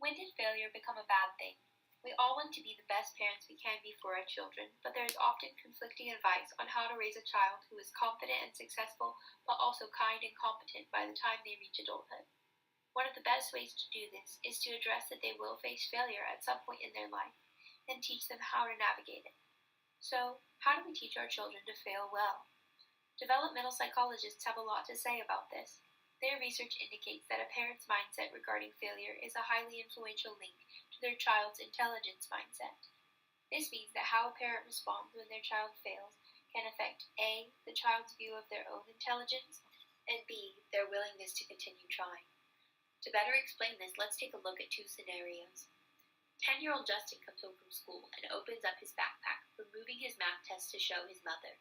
When did failure become a bad thing? We all want to be the best parents we can be for our children, but there is often conflicting advice on how to raise a child who is confident and successful, but also kind and competent by the time they reach adulthood. One of the best ways to do this is to address that they will face failure at some point in their life, and teach them how to navigate it. So, how do we teach our children to fail well? Developmental psychologists have a lot to say about this. Their research indicates that a parent's mindset regarding failure is a highly influential link to their child's intelligence mindset. This means that how a parent responds when their child fails can affect A, the child's view of their own intelligence, and B, their willingness to continue trying. To better explain this, let's take a look at two scenarios. 10-year-old Justin comes home from school and opens up his backpack, removing his math test to show his mother.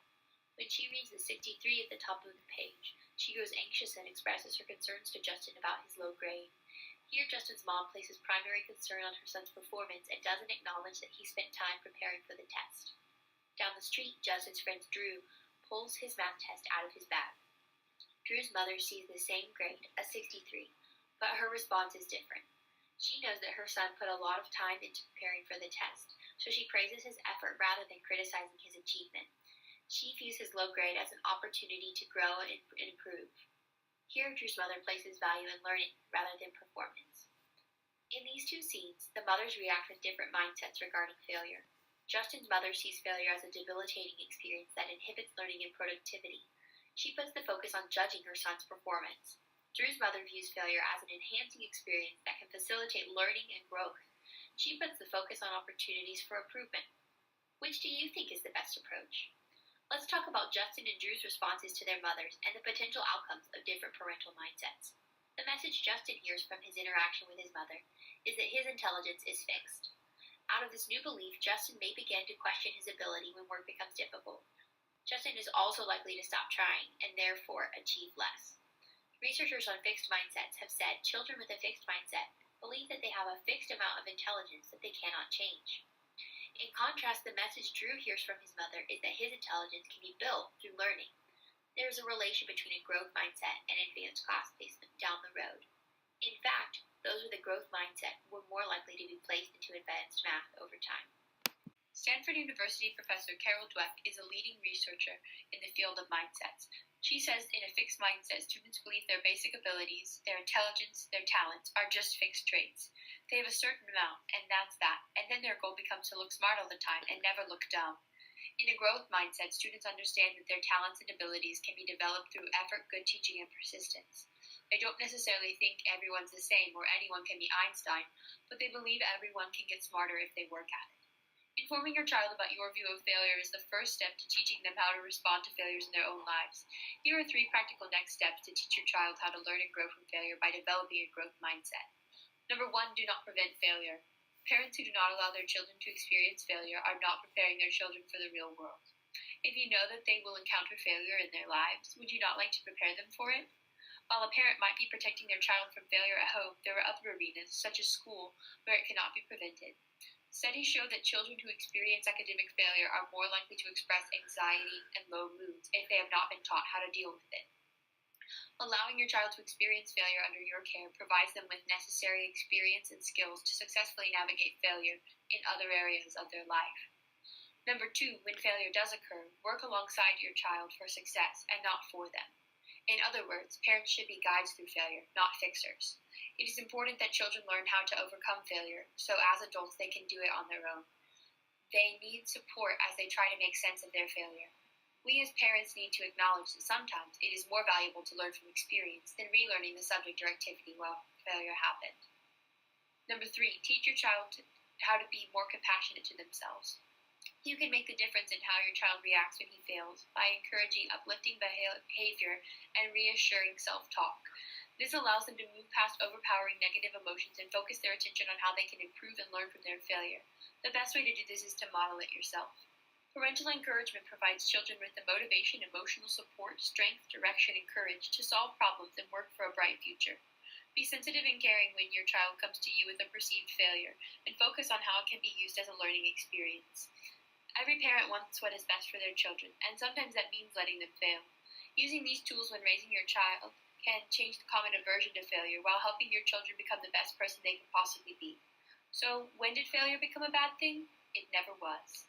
When she reads the 63 at the top of the page, she grows anxious and expresses her concerns to Justin about his low grade. Here, Justin's mom places primary concern on her son's performance and doesn't acknowledge that he spent time preparing for the test. Down the street, Justin's friend Drew pulls his math test out of his bag. Drew's mother sees the same grade, a 63, but her response is different. She knows that her son put a lot of time into preparing for the test, so she praises his effort rather than criticizing his achievement. She views his low grade as an opportunity to grow and improve. Here, Drew's mother places value in learning rather than performance. In these two scenes, the mothers react with different mindsets regarding failure. Justin's mother sees failure as a debilitating experience that inhibits learning and productivity. She puts the focus on judging her son's performance. Drew's mother views failure as an enhancing experience that can facilitate learning and growth. She puts the focus on opportunities for improvement. Which do you think is the best approach? Let's talk about Justin and Drew's responses to their mothers and the potential outcomes of different parental mindsets. The message Justin hears from his interaction with his mother is that his intelligence is fixed. Out of this new belief, Justin may begin to question his ability when work becomes difficult. Justin is also likely to stop trying and therefore achieve less. Researchers on fixed mindsets have said children with a fixed mindset believe that they have a fixed amount of intelligence that they cannot change. In contrast, the message Drew hears from his mother is that his intelligence can be built through learning. There is a relation between a growth mindset and advanced class placement down the road. In fact, those with a growth mindset were more likely to be placed into advanced math over time. Stanford University professor Carol Dweck is a leading researcher in the field of mindsets. She says in a fixed mindset, students believe their basic abilities, their intelligence, their talents are just fixed traits. They have a certain amount, and that's that, and then their goal becomes to look smart all the time and never look dumb. In a growth mindset, students understand that their talents and abilities can be developed through effort, good teaching, and persistence. They don't necessarily think everyone's the same or anyone can be Einstein, but they believe everyone can get smarter if they work at it. Informing your child about your view of failure is the first step to teaching them how to respond to failures in their own lives. Here are 3 practical next steps to teach your child how to learn and grow from failure by developing a growth mindset. Number 1, do not prevent failure. Parents who do not allow their children to experience failure are not preparing their children for the real world. If you know that they will encounter failure in their lives, would you not like to prepare them for it? While a parent might be protecting their child from failure at home, there are other arenas, such as school, where it cannot be prevented. Studies show that children who experience academic failure are more likely to express anxiety and low moods if they have not been taught how to deal with it. Allowing your child to experience failure under your care provides them with necessary experience and skills to successfully navigate failure in other areas of their life. Number 2, when failure does occur, work alongside your child for success and not for them. In other words, parents should be guides through failure, not fixers. It is important that children learn how to overcome failure, so as adults they can do it on their own. They need support as they try to make sense of their failure. We as parents need to acknowledge that sometimes it is more valuable to learn from experience than relearning the subject or activity while failure happened. Number 3, teach your child how to be more compassionate to themselves. You can make the difference in how your child reacts when he fails by encouraging uplifting behavior and reassuring self-talk. This allows them to move past overpowering negative emotions and focus their attention on how they can improve and learn from their failure. The best way to do this is to model it yourself. Parental encouragement provides children with the motivation, emotional support, strength, direction, and courage to solve problems and work for a bright future. Be sensitive and caring when your child comes to you with a perceived failure, and focus on how it can be used as a learning experience. Every parent wants what is best for their children, and sometimes that means letting them fail. Using these tools when raising your child can change the common aversion to failure while helping your children become the best person they can possibly be. So, when did failure become a bad thing? It never was.